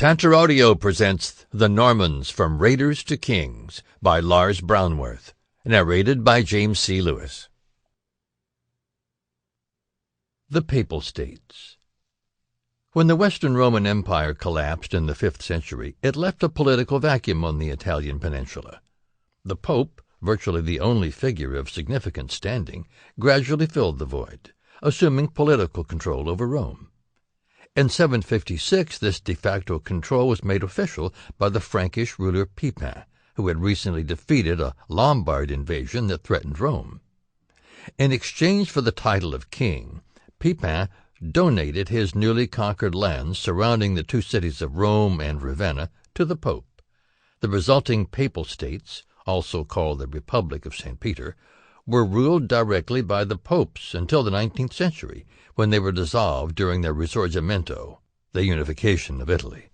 Tantor Audio presents The Normans from Raiders to Kings by Lars Brownworth, narrated by James C. Lewis. The Papal States. When the Western Roman Empire collapsed in the 5th century, it left a political vacuum on the Italian peninsula. The Pope, virtually the only figure of significant standing, gradually filled the void, assuming political control over Rome. In 756, this de facto control was made official by the Frankish ruler Pipin, who had recently defeated a Lombard invasion that threatened Rome. In exchange for the title of king, Pipin donated his newly conquered lands surrounding the two cities of Rome and Ravenna to the Pope. The resulting Papal States, also called the Republic of St. Peter, were ruled directly by the popes until the 19th century, when they were dissolved during their Risorgimento, the unification of Italy.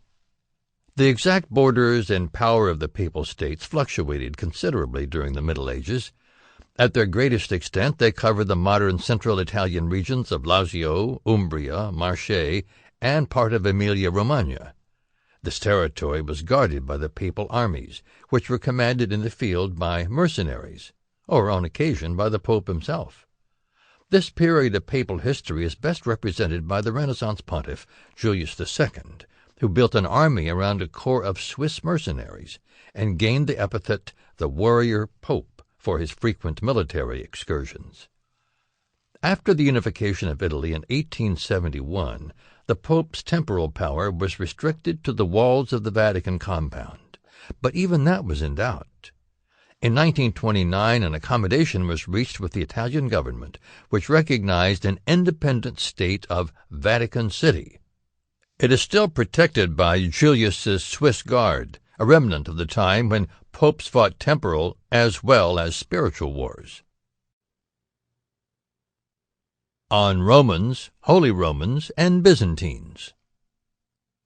The exact borders and power of the Papal States fluctuated considerably during the Middle Ages. At their greatest extent, they covered the modern central Italian regions of Lazio, Umbria, Marche, and part of Emilia-Romagna. This territory was guarded by the papal armies, which were commanded in the field by mercenaries, or on occasion by the Pope himself. This period of papal history is best represented by the Renaissance pontiff, Julius II, who built an army around a corps of Swiss mercenaries and gained the epithet the Warrior Pope for his frequent military excursions. After the unification of Italy in 1871, the Pope's temporal power was restricted to the walls of the Vatican compound, but even that was in doubt. In 1929, an accommodation was reached with the Italian government, which recognized an independent state of Vatican City. It is still protected by Julius's Swiss Guard, a remnant of the time when popes fought temporal as well as spiritual wars. On Romans, Holy Romans, and Byzantines.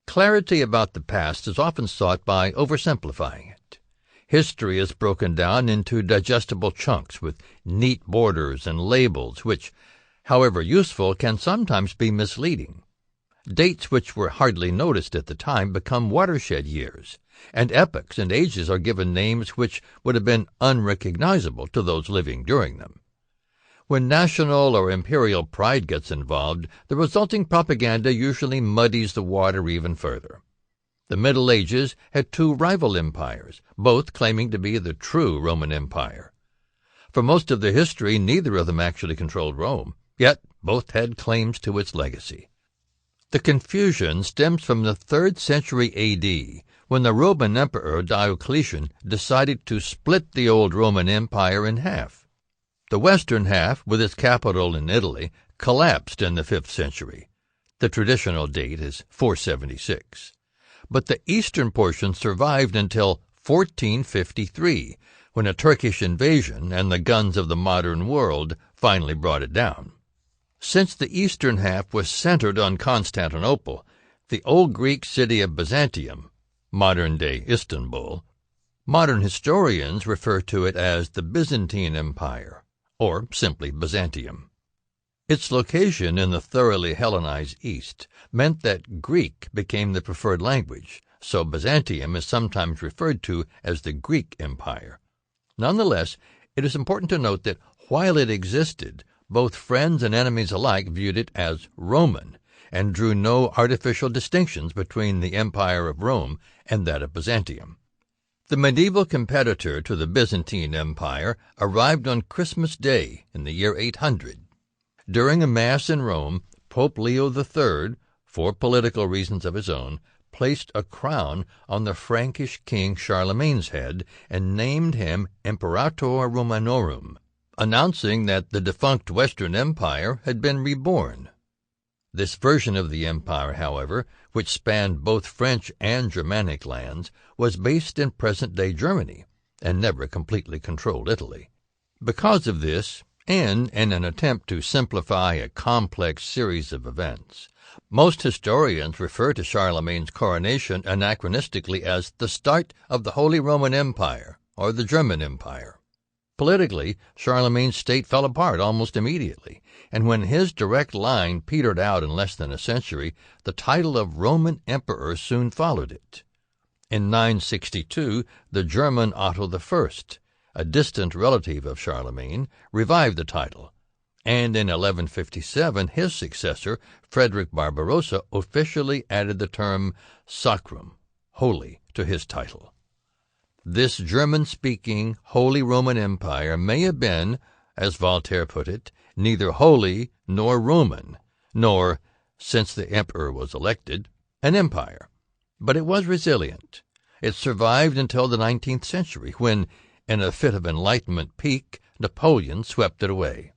Clarity about the past is often sought by oversimplifying it. History is broken down into digestible chunks with neat borders and labels which, however useful, can sometimes be misleading. Dates which were hardly noticed at the time become watershed years, and epochs and ages are given names which would have been unrecognizable to those living during them. When national or imperial pride gets involved, the resulting propaganda usually muddies the water even further. The Middle Ages had two rival empires, both claiming to be the true Roman Empire. For most of their history, neither of them actually controlled Rome, yet both had claims to its legacy. The confusion stems from the 3rd century A.D., when the Roman Emperor Diocletian decided to split the old Roman Empire in half. The western half, with its capital in Italy, collapsed in the 5th century. The traditional date is 476. But the eastern portion survived until 1453, when a Turkish invasion and the guns of the modern world finally brought it down. Since the eastern half was centered on Constantinople, the old Greek city of Byzantium, modern-day Istanbul, modern historians refer to it as the Byzantine Empire, or simply Byzantium. Its location in the thoroughly Hellenized East meant that Greek became the preferred language, so Byzantium is sometimes referred to as the Greek Empire. Nonetheless, it is important to note that while it existed, both friends and enemies alike viewed it as Roman and drew no artificial distinctions between the Empire of Rome and that of Byzantium. The medieval competitor to the Byzantine Empire arrived on Christmas Day in the year 800. During a Mass in Rome, Pope Leo III, for political reasons of his own, placed a crown on the Frankish king Charlemagne's head and named him Imperator Romanorum, announcing that the defunct Western Empire had been reborn. This version of the empire, however, which spanned both French and Germanic lands, was based in present-day Germany and never completely controlled Italy. Because of this, and in an attempt to simplify a complex series of events, most historians refer to Charlemagne's coronation anachronistically as the start of the Holy Roman Empire, or the German Empire. Politically, Charlemagne's state fell apart almost immediately, and when his direct line petered out in less than a century, the title of Roman Emperor soon followed it. In 962, the German Otto I, a distant relative of Charlemagne, revived the title, and in 1157 his successor, Frederick Barbarossa, officially added the term sacrum, holy, to his title. This German-speaking Holy Roman Empire may have been, as Voltaire put it, neither holy nor Roman, nor, since the emperor was elected, an empire. But it was resilient. It survived until the 19th century, when, in a fit of Enlightenment pique, Napoleon swept it away.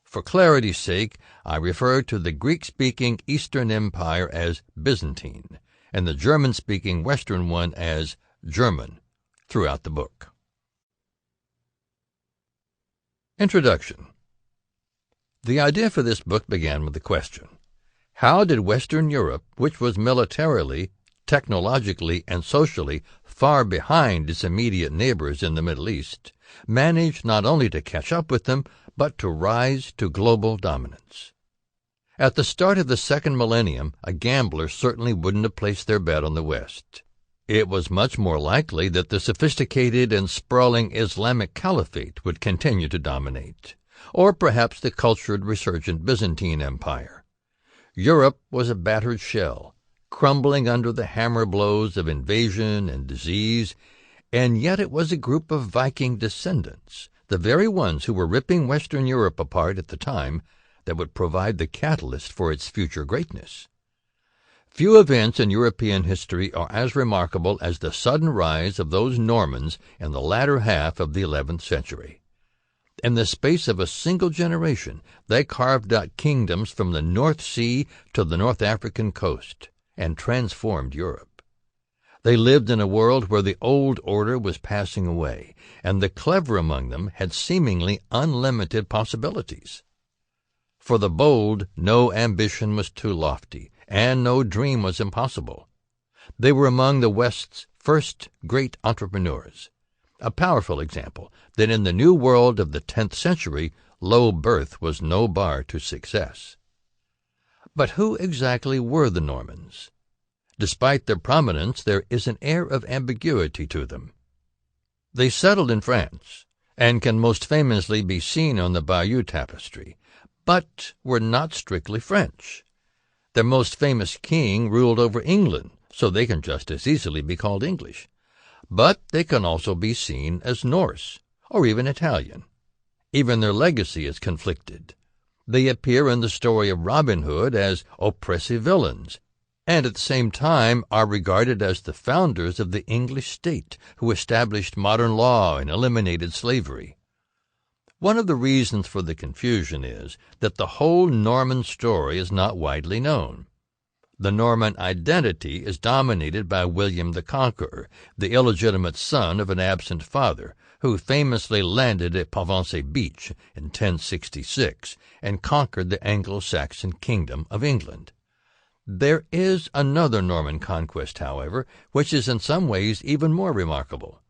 For clarity's sake, I refer to the Greek-speaking Eastern Empire as Byzantine, and the German-speaking Western one as German, throughout the book. Introduction. The idea for this book began with the question: how did Western Europe, which was militarily, technologically, and socially far behind its immediate neighbors in the Middle East, manage not only to catch up with them, but to rise to global dominance? At the start of the second millennium, a gambler certainly wouldn't have placed their bet on the West. It was much more likely that the sophisticated and sprawling Islamic Caliphate would continue to dominate, or perhaps the cultured, resurgent Byzantine Empire. Europe was a battered shell, crumbling under the hammer blows of invasion and disease, and yet it was a group of Viking descendants, the very ones who were ripping Western Europe apart at the time, that would provide the catalyst for its future greatness. Few events in European history are as remarkable as the sudden rise of those Normans in the latter half of the 11th century. In the space of a single generation, they carved out kingdoms from the North Sea to the North African coast, and transformed Europe. They lived in a world where the old order was passing away, and the clever among them had seemingly unlimited possibilities. For the bold, no ambition was too lofty, and no dream was impossible. They were among the West's first great entrepreneurs, a powerful example that in the new world of the 10th century, low birth was no bar to success. But who exactly were the Normans? Despite their prominence, there is an air of ambiguity to them. They settled in France, and can most famously be seen on the Bayeux tapestry, but were not strictly French. Their most famous king ruled over England, so they can just as easily be called English. But they can also be seen as Norse, or even Italian. Even their legacy is conflicted. They appear in the story of Robin Hood as oppressive villains, and at the same time are regarded as the founders of the English state, who established modern law and eliminated slavery. One of the reasons for the confusion is that the whole Norman story is not widely known. The Norman identity is dominated by William the Conqueror, the illegitimate son of an absent father, who famously landed at Provence Beach in 1066 and conquered the Anglo-Saxon kingdom of England. There is another Norman conquest, however, which is in some ways even more remarkable.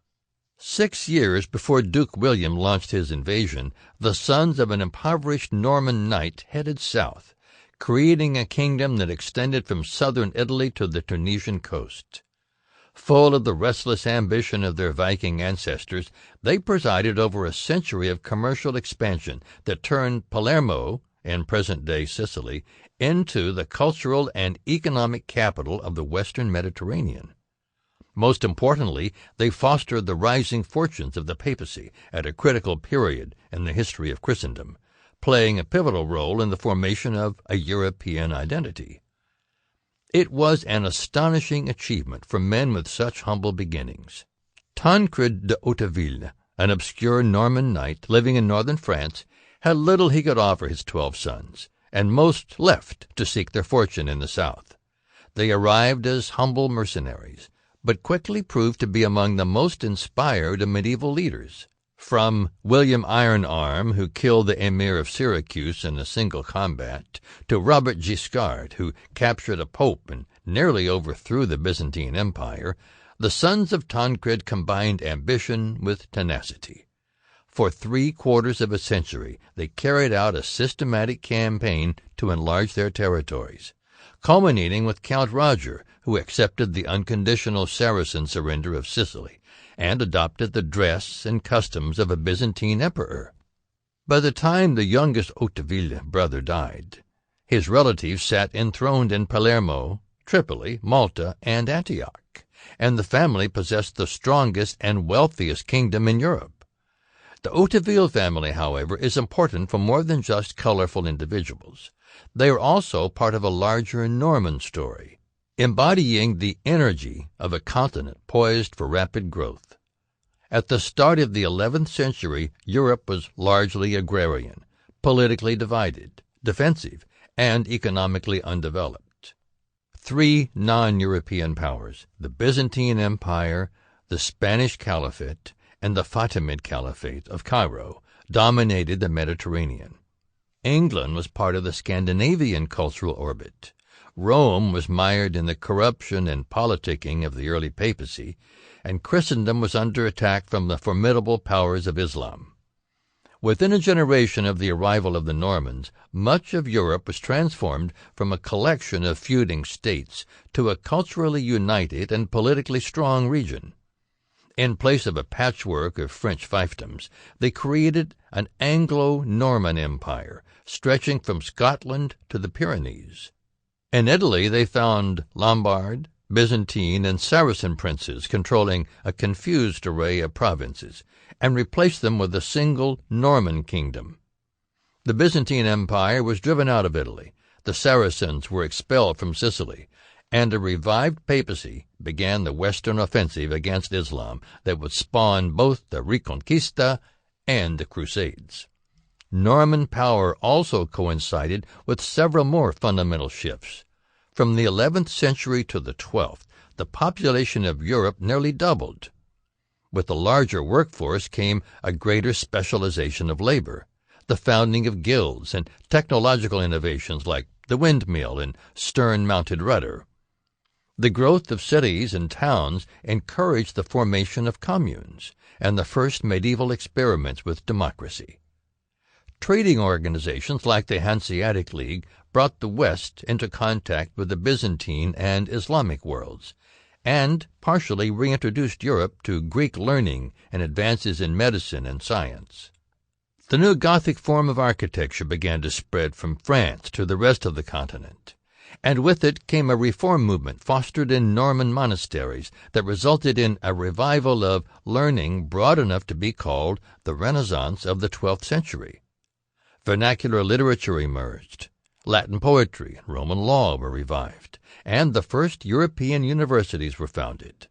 6 years before Duke William launched his invasion, the sons of an impoverished Norman knight headed south, creating a kingdom that extended from southern Italy to the Tunisian coast. Full of the restless ambition of their Viking ancestors, they presided over a century of commercial expansion that turned Palermo, in present-day Sicily, into the cultural and economic capital of the Western Mediterranean. Most importantly, they fostered the rising fortunes of the papacy at a critical period in the history of Christendom, playing a pivotal role in the formation of a European identity. It was an astonishing achievement for men with such humble beginnings. Tancred de Hauteville, an obscure Norman knight living in northern France, had little he could offer his 12 sons, and most left to seek their fortune in the south. They arrived as humble mercenaries, but quickly proved to be among the most inspired of medieval leaders. From William Iron Arm, who killed the Emir of Syracuse in a single combat, to Robert Guiscard, who captured a pope and nearly overthrew the Byzantine Empire, the sons of Tancred combined ambition with tenacity. For 3/4 of a century, they carried out a systematic campaign to enlarge their territories, culminating with Count Roger, who accepted the unconditional Saracen surrender of Sicily and adopted the dress and customs of a Byzantine emperor. By the time the youngest Hauteville brother died, his relatives sat enthroned in Palermo, Tripoli, Malta, and Antioch, and the family possessed the strongest and wealthiest kingdom in Europe. The Hauteville family, however, is important for more than just colorful individuals. They are also part of a larger Norman story, embodying the energy of a continent poised for rapid growth. At the start of the 11th century, Europe was largely agrarian, politically divided, defensive, and economically undeveloped. 3 non-European powers, the Byzantine Empire, the Spanish Caliphate, and the Fatimid Caliphate of Cairo, dominated the Mediterranean. England was part of the Scandinavian cultural orbit. Rome was mired in the corruption and politicking of the early papacy, and Christendom was under attack from the formidable powers of Islam. Within a generation of the arrival of the Normans, much of Europe was transformed from a collection of feuding states to a culturally united and politically strong region. In place of a patchwork of French fiefdoms, they created an Anglo-Norman empire, stretching from Scotland to the Pyrenees. In Italy they found Lombard, Byzantine, and Saracen princes controlling a confused array of provinces, and replaced them with a single Norman kingdom. The Byzantine Empire was driven out of Italy, the Saracens were expelled from Sicily, and a revived papacy began the Western offensive against Islam that would spawn both the Reconquista and the Crusades. Norman power also coincided with several more fundamental shifts. From the 11th century to the 12th, the population of Europe nearly doubled. With a larger workforce came a greater specialization of labor, the founding of guilds, and technological innovations like the windmill and stern-mounted rudder. The growth of cities and towns encouraged the formation of communes and the first medieval experiments with democracy. Trading organizations like the Hanseatic League brought the West into contact with the Byzantine and Islamic worlds, and partially reintroduced Europe to Greek learning and advances in medicine and science. The new Gothic form of architecture began to spread from France to the rest of the continent, and with it came a reform movement fostered in Norman monasteries that resulted in a revival of learning broad enough to be called the Renaissance of the 12th century. Vernacular literature emerged, Latin poetry and Roman law were revived, and the first European universities were founded.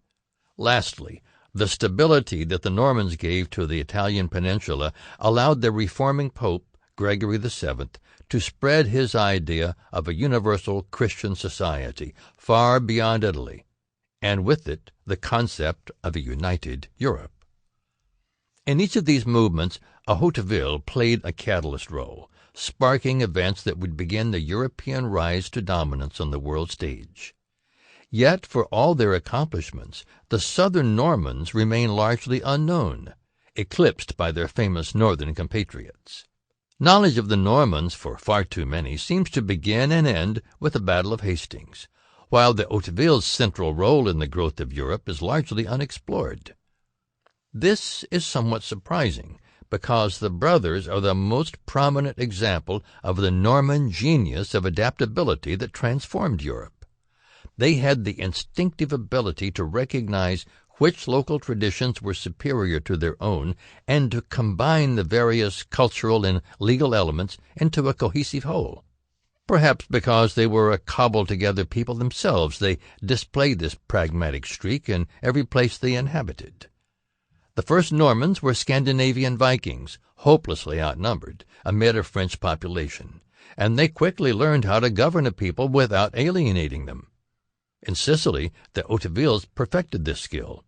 Lastly, the stability that the Normans gave to the Italian peninsula allowed their reforming Pope, Gregory VII, to spread his idea of a universal Christian society far beyond Italy, and with it the concept of a united Europe. In each of these movements, a Hauteville played a catalyst role, sparking events that would begin the European rise to dominance on the world stage. Yet, for all their accomplishments, the southern Normans remain largely unknown, eclipsed by their famous northern compatriots. Knowledge of the Normans, for far too many, seems to begin and end with the Battle of Hastings, while the Hauteville's central role in the growth of Europe is largely unexplored. This is somewhat surprising, because the brothers are the most prominent example of the Norman genius of adaptability that transformed Europe. They had the instinctive ability to recognize which local traditions were superior to their own and to combine the various cultural and legal elements into a cohesive whole. Perhaps because they were a cobbled-together people themselves, they displayed this pragmatic streak in every place they inhabited. The first Normans were Scandinavian Vikings, hopelessly outnumbered, amid a French population, and they quickly learned how to govern a people without alienating them. In Sicily, the Hautevilles perfected this skill.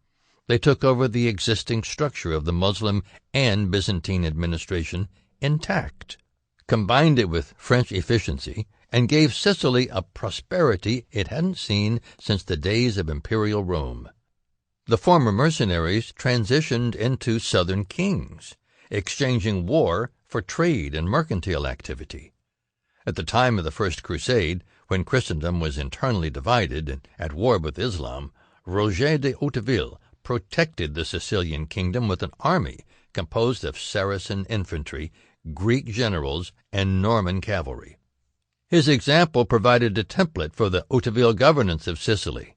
They took over the existing structure of the Muslim and Byzantine administration intact, combined it with French efficiency, and gave Sicily a prosperity it hadn't seen since the days of imperial Rome. The former mercenaries transitioned into southern kings, exchanging war for trade and mercantile activity. At the time of the First Crusade, when Christendom was internally divided and at war with Islam, Roger de Hauteville protected the Sicilian kingdom with an army composed of Saracen infantry, Greek generals, and Norman cavalry. His example provided a template for the Hauteville governance of Sicily,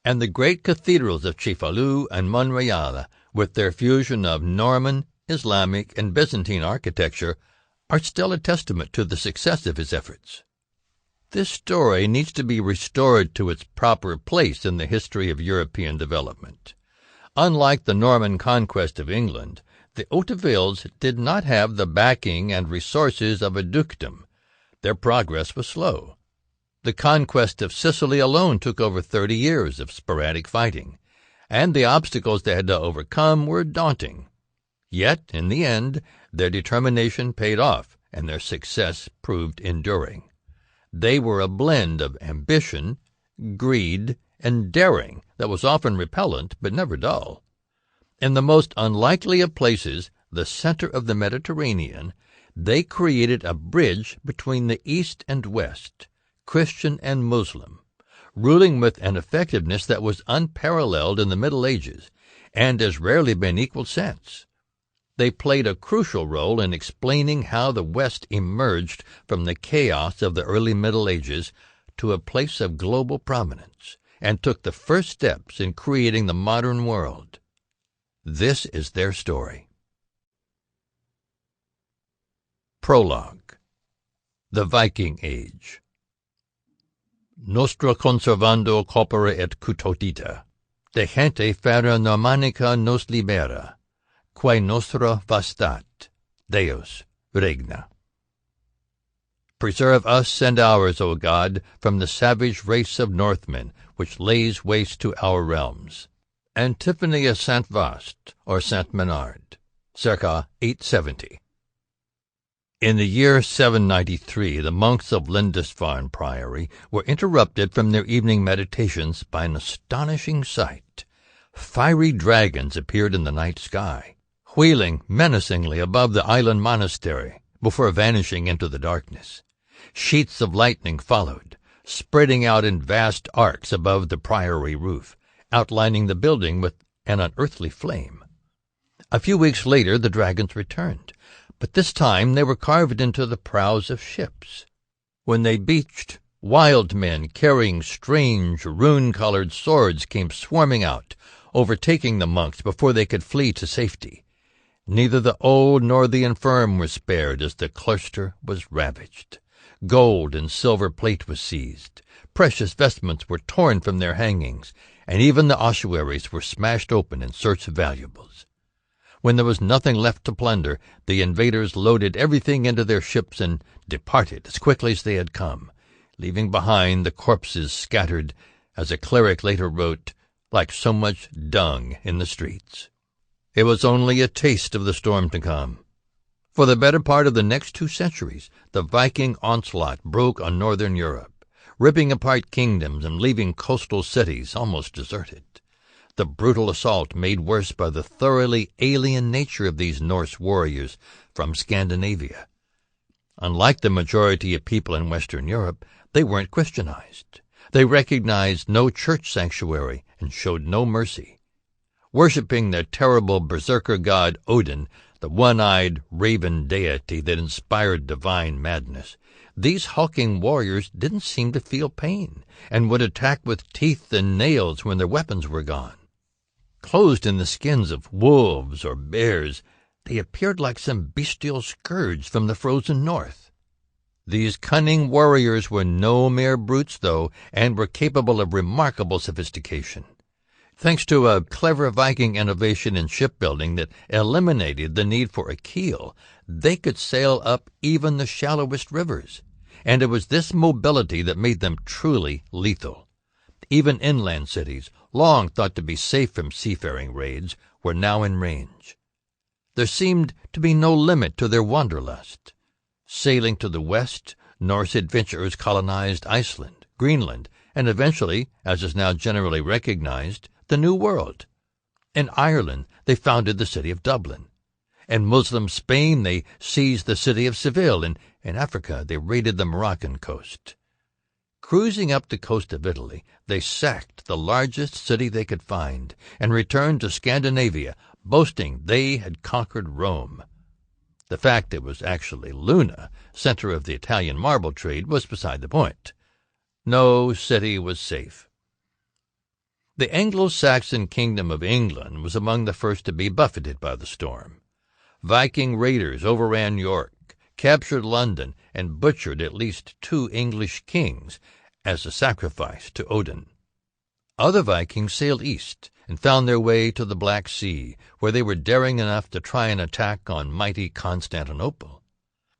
and the great cathedrals of Cefalù and Monreale, with their fusion of Norman, Islamic, and Byzantine architecture, are still a testament to the success of his efforts. This story needs to be restored to its proper place in the history of European development. Unlike the Norman conquest of England, the Hautevilles did not have the backing and resources of a dukedom. Their progress was slow. The conquest of Sicily alone took over 30 years of sporadic fighting, and the obstacles they had to overcome were daunting. Yet, in the end, their determination paid off, and their success proved enduring. They were a blend of ambition, greed, and daring that was often repellent but never dull. In the most unlikely of places, the center of the Mediterranean, they created a bridge between the East and West, Christian and Muslim, ruling with an effectiveness that was unparalleled in the Middle Ages and has rarely been equaled since. They played a crucial role in explaining how the West emerged from the chaos of the early Middle Ages to a place of global prominence, and took the first steps in creating the modern world. This is their story. Prologue. The Viking Age. Nostra conservando corpora et custodita, de gente ferra Normannica nos libera, quae nostra vastat, Deus regna. Preserve us and ours, O God, from the savage race of Northmen, which lays waste to our realms. Antiphony of Saint Vaast, or Saint Menard, circa 870. In the year 793, the monks of Lindisfarne Priory were interrupted from their evening meditations by an astonishing sight. Fiery dragons appeared in the night sky, wheeling menacingly above the island monastery before vanishing into the darkness. Sheets of lightning followed, spreading out in vast arcs above the priory roof, outlining the building with an unearthly flame. A few weeks later the dragons returned, but this time they were carved into the prows of ships. When they beached, wild men carrying strange rune-colored swords came swarming out, overtaking the monks before they could flee to safety. Neither the old nor the infirm were spared as the cloister was ravaged. Gold and silver plate was seized. Precious vestments were torn from their hangings, and even the ossuaries were smashed open in search of valuables. When there was nothing left to plunder, the invaders loaded everything into their ships and departed as quickly as they had come, leaving behind the corpses scattered, as a cleric later wrote, like so much dung in the streets. It was only a taste of the storm to come. For the better part of the next 2 centuries, the Viking onslaught broke on northern Europe, ripping apart kingdoms and leaving coastal cities almost deserted. The brutal assault made worse by the thoroughly alien nature of these Norse warriors from Scandinavia. Unlike the majority of people in Western Europe, they weren't Christianized. They recognized no church sanctuary and showed no mercy. Worshipping their terrible berserker god Odin, the one-eyed raven deity that inspired divine madness, these hulking warriors didn't seem to feel pain and would attack with teeth and nails when their weapons were gone. Clothed in the skins of wolves or bears, they appeared like some bestial scourge from the frozen north. These cunning warriors were no mere brutes, though, and were capable of remarkable sophistication. Thanks to a clever Viking innovation in shipbuilding that eliminated the need for a keel, they could sail up even the shallowest rivers, and it was this mobility that made them truly lethal. Even inland cities, long thought to be safe from seafaring raids, were now in range. There seemed to be no limit to their wanderlust. Sailing to the west, Norse adventurers colonized Iceland, Greenland, and eventually, as is now generally recognized, the New World. In Ireland, they founded the city of Dublin. In Muslim Spain, they seized the city of Seville. In Africa, they raided the Moroccan coast. Cruising up the coast of Italy, they sacked the largest city they could find and returned to Scandinavia, boasting they had conquered Rome. The fact it was actually Luna, center of the Italian marble trade, was beside the point. No city was safe. The Anglo-Saxon kingdom of England was among the first to be buffeted by the storm. Viking raiders overran York, captured London, and butchered at least 2 English kings as a sacrifice to Odin. Other Vikings sailed east and found their way to the Black Sea, where they were daring enough to try an attack on mighty Constantinople.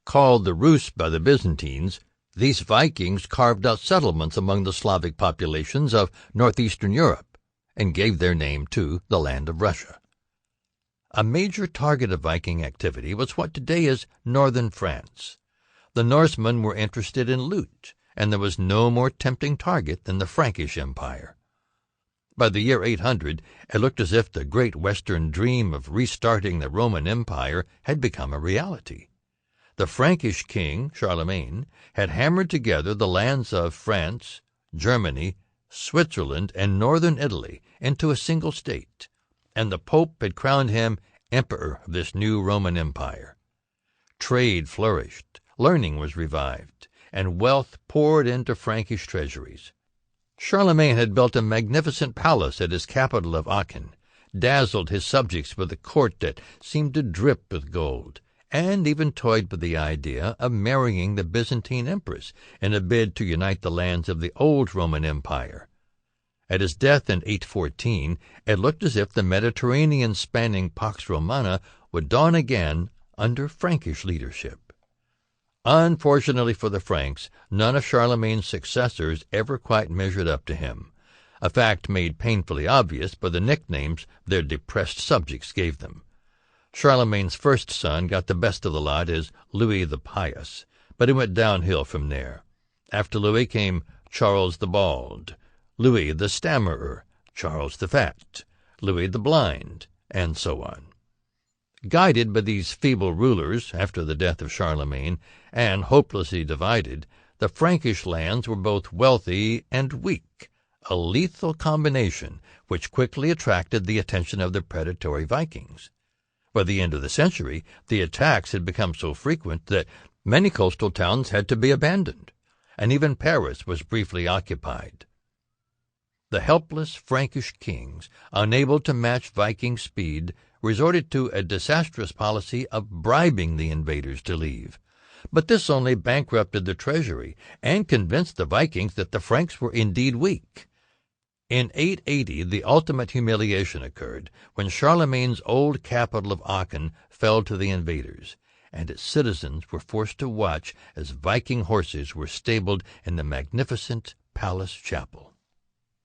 Called the Rus by the Byzantines, these Vikings carved out settlements among the Slavic populations of northeastern Europe and gave their name to the land of Russia. A major target of Viking activity was what today is northern France. The Norsemen were interested in loot, and there was no more tempting target than the Frankish Empire. By the year 800, it looked as if the great Western dream of restarting the Roman Empire had become a reality. The Frankish king, Charlemagne, had hammered together the lands of France, Germany, Switzerland, and northern Italy into a single state, and the Pope had crowned him emperor of this new Roman Empire. Trade flourished, learning was revived, and wealth poured into Frankish treasuries. Charlemagne had built a magnificent palace at his capital of Aachen, dazzled his subjects with a court that seemed to drip with gold, and even toyed with the idea of marrying the Byzantine empress in a bid to unite the lands of the old Roman Empire. At his death in 814, it looked as if the Mediterranean-spanning Pax Romana would dawn again under Frankish leadership. Unfortunately for the Franks, none of Charlemagne's successors ever quite measured up to him, a fact made painfully obvious by the nicknames their depressed subjects gave them. Charlemagne's first son got the best of the lot as Louis the Pious, but it went downhill from there. After Louis came Charles the Bald, Louis the Stammerer, Charles the Fat, Louis the Blind, and so on. Guided by these feeble rulers after the death of Charlemagne, and hopelessly divided, the Frankish lands were both wealthy and weak, a lethal combination which quickly attracted the attention of the predatory Vikings. By the end of the century, the attacks had become so frequent that many coastal towns had to be abandoned, and even Paris was briefly occupied. The helpless Frankish kings, unable to match Viking speed, resorted to a disastrous policy of bribing the invaders to leave. But this only bankrupted the treasury and convinced the Vikings that the Franks were indeed weak. In 880, the ultimate humiliation occurred when Charlemagne's old capital of Aachen fell to the invaders, and its citizens were forced to watch as Viking horses were stabled in the magnificent palace chapel.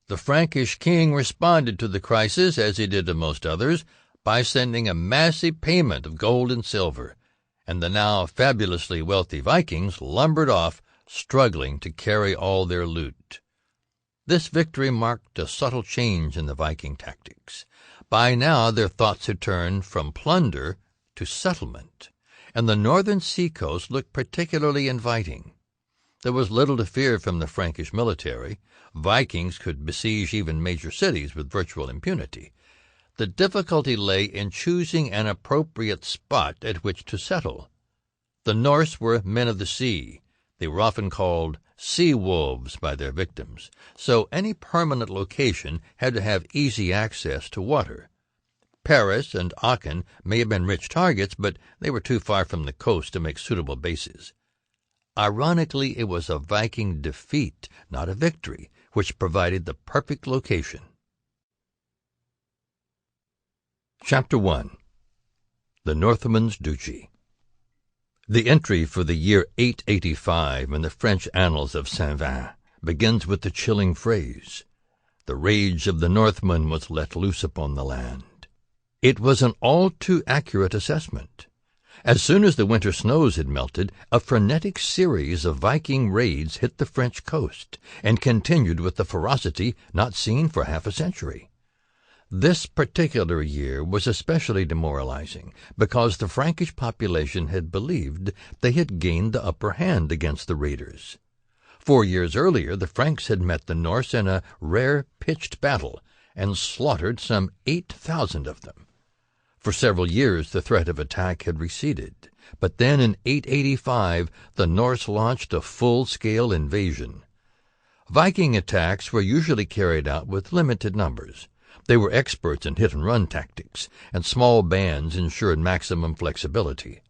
The Frankish king responded to the crisis, as he did to most others, by sending a massive payment of gold and silver, and the now fabulously wealthy Vikings lumbered off, struggling to carry all their loot. This victory marked a subtle change in the Viking tactics. By now their thoughts had turned from plunder to settlement, and the northern seacoast looked particularly inviting. There was little to fear from the Frankish military. Vikings could besiege even major cities with virtual impunity. The difficulty lay in choosing an appropriate spot at which to settle. The Norse were men of the sea. They were often called sea wolves by their victims, so any permanent location had to have easy access to water. Paris and Aachen may have been rich targets, but they were too far from the coast to make suitable bases. Ironically, it was a Viking defeat, not a victory, which provided the perfect location. Chapter 1. The Northman's Duchy. The entry for the year 885 in the French annals of Saint-Vin begins with the chilling phrase, "The rage of the Northmen was let loose upon the land." It was an all too accurate assessment. As soon as the winter snows had melted, a frenetic series of Viking raids hit the French coast, and continued with a ferocity not seen for half a century. This particular year was especially demoralizing because the Frankish population had believed they had gained the upper hand against the raiders. 4 years earlier, the Franks had met the Norse in a rare pitched battle and slaughtered some 8,000 of them. For several years, the threat of attack had receded, but then in 885, the Norse launched a full-scale invasion. Viking attacks were usually carried out with limited numbers. They were experts in hit-and-run tactics, and small bands ensured maximum flexibility.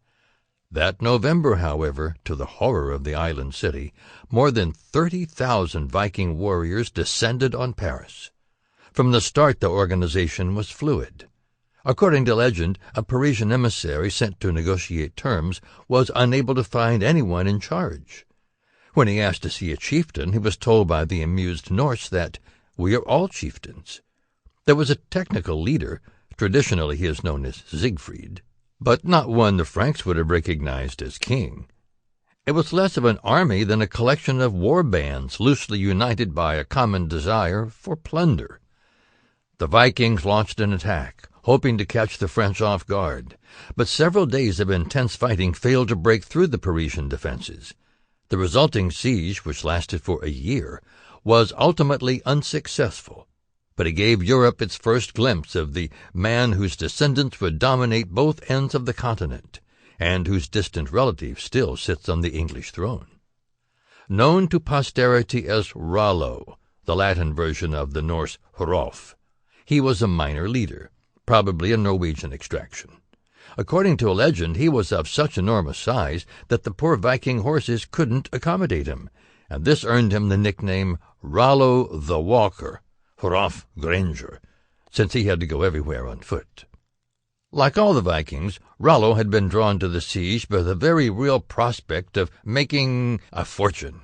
That November, however, to the horror of the island city, more than 30,000 Viking warriors descended on Paris. From the start, the organization was fluid. According to legend, a Parisian emissary sent to negotiate terms was unable to find anyone in charge. When he asked to see a chieftain, he was told by the amused Norse that, "We are all chieftains." There was a technical leader, traditionally he is known as Siegfried, but not one the Franks would have recognized as king. It was less of an army than a collection of war bands loosely united by a common desire for plunder. The Vikings launched an attack, hoping to catch the French off guard, but several days of intense fighting failed to break through the Parisian defenses. The resulting siege, which lasted for a year, was ultimately unsuccessful, but it gave Europe its first glimpse of the man whose descendants would dominate both ends of the continent, and whose distant relative still sits on the English throne. Known to posterity as Rollo, the Latin version of the Norse Hrolf, he was a minor leader, probably of Norwegian extraction. According to a legend, he was of such enormous size that the poor Viking horses couldn't accommodate him, and this earned him the nickname Rollo the Walker, Hrolf Granger, since he had to go everywhere on foot. Like all the Vikings, Rollo had been drawn to the siege by the very real prospect of making a fortune.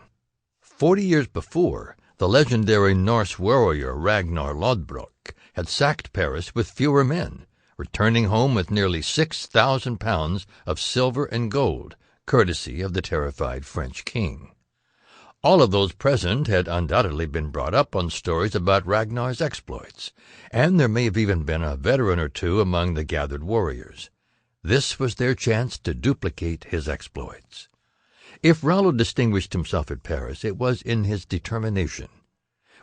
40 years before, the legendary Norse warrior Ragnar Lodbrok had sacked Paris with fewer men, returning home with nearly 6,000 pounds of silver and gold, courtesy of the terrified French king. All of those present had undoubtedly been brought up on stories about Ragnar's exploits, and there may have even been a veteran or two among the gathered warriors. This was their chance to duplicate his exploits. If Rollo distinguished himself at Paris, it was in his determination.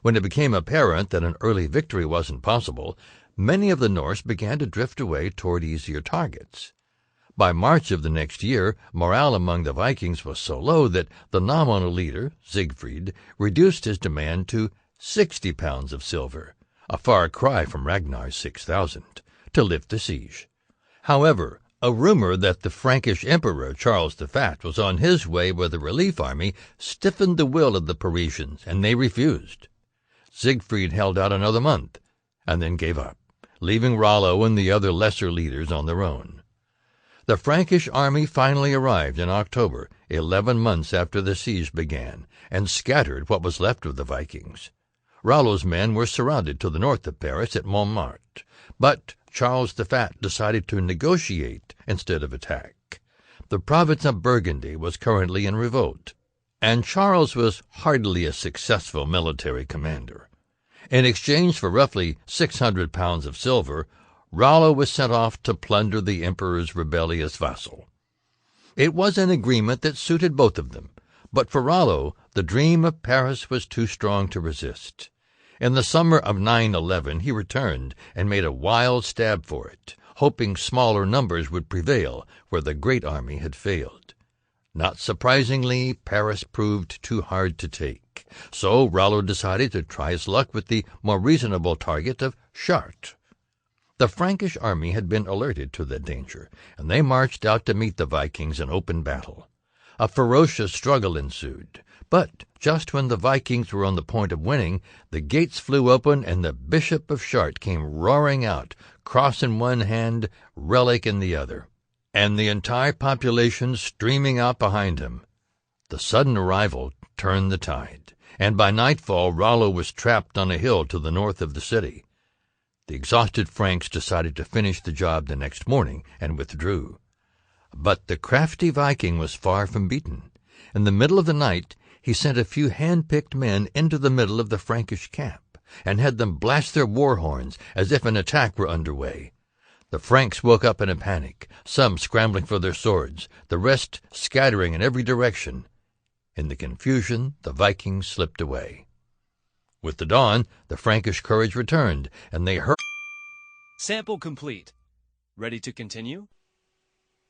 When it became apparent that an early victory wasn't possible, many of the Norse began to drift away toward easier targets. By March of the next year, morale among the Vikings was so low that the nominal leader, Siegfried, reduced his demand to 60 pounds of silver, a far cry from Ragnar's 6,000, to lift the siege. However, a rumor that the Frankish Emperor Charles the Fat was on his way with a relief army stiffened the will of the Parisians, and they refused. Siegfried held out another month, and then gave up, leaving Rollo and the other lesser leaders on their own. The Frankish army finally arrived in October, 11 months after the siege began, and scattered what was left of the Vikings. Rollo's men were surrounded to the north of Paris at Montmartre, but Charles the Fat decided to negotiate instead of attack. The province of Burgundy was currently in revolt, and Charles was hardly a successful military commander. In exchange for roughly 600 pounds of silver, Rollo was sent off to plunder the emperor's rebellious vassal. It was an agreement that suited both of them, but for Rollo, the dream of Paris was too strong to resist. In the summer of 911 he returned and made a wild stab for it, hoping smaller numbers would prevail where the great army had failed. Not surprisingly, Paris proved too hard to take, so Rollo decided to try his luck with the more reasonable target of Chartres. The Frankish army had been alerted to the danger, and they marched out to meet the Vikings in open battle. A ferocious struggle ensued, but just when the Vikings were on the point of winning, the gates flew open and the Bishop of Chartres came roaring out, cross in one hand, relic in the other, and the entire population streaming out behind him. The sudden arrival turned the tide, and by nightfall Rollo was trapped on a hill to the north of the city. The exhausted Franks decided to finish the job the next morning and withdrew. But the crafty Viking was far from beaten. In the middle of the night, he sent a few hand-picked men into the middle of the Frankish camp. and had them blast their war horns as if an attack were underway. The Franks woke up in a panic, some scrambling for their swords, the rest scattering in every direction. In the confusion, the Vikings slipped away. With the dawn, the Frankish courage returned, and they hurried. Sample complete. Ready to continue?